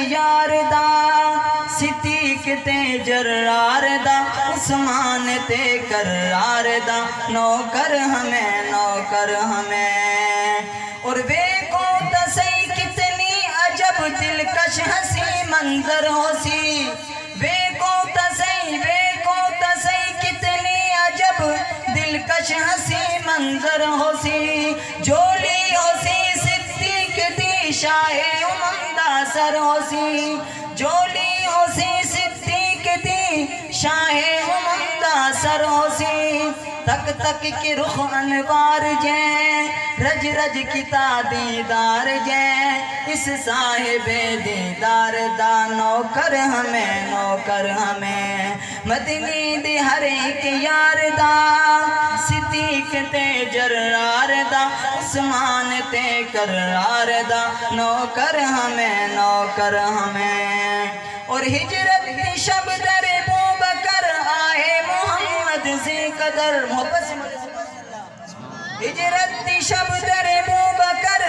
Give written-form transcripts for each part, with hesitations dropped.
یار دا صدیق تے جرار دا عثمان تے کرار دا نوکر ہمیں اور ویکھو تا صحیح کتنی عجب دلکش ہنسی منظر ہو سی ویکھو تا صحیح کتنی عجب دلکش ہنسی منظر ہو سی جولی ہو سی صدیق دی شاہ امم دا سر ہو سی جولی ہو سی صدیق دی شاہ امم دا سر ہو سی تک تک کی رخ انوار جیں رج رج کی دیدار جیں اس صاحب دیدار دا نوکر ہمیں مدنی دی ہر ایک یار دا صدیق تے جرار دا عثمان تے کرار دا نوکر ہمیں اور ہجرت دی شب در ابوبکر آئے محمد سے قدر محبت سے ہجرت دی شب در ابوبکر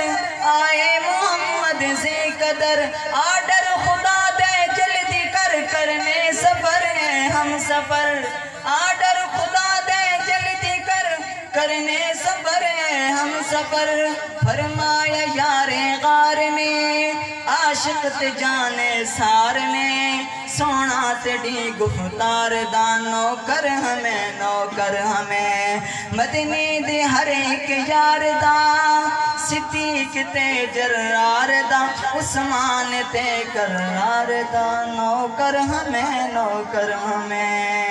آئے محمد سے قدر آرڈر خدا دے جلدی کرنے سفر ہے ہم سفر آرڈر خدا دے جلدی کرنے سفر ہے ہم سفر فرمایا یار غار نے عاشق تے جانے سار نے سونا تیری گفتار دا نوکر ہمیں مدنی دی ہر ایک یار دا صدیق تے جرار دا عثمان تے کرار دا نوکر ہمیں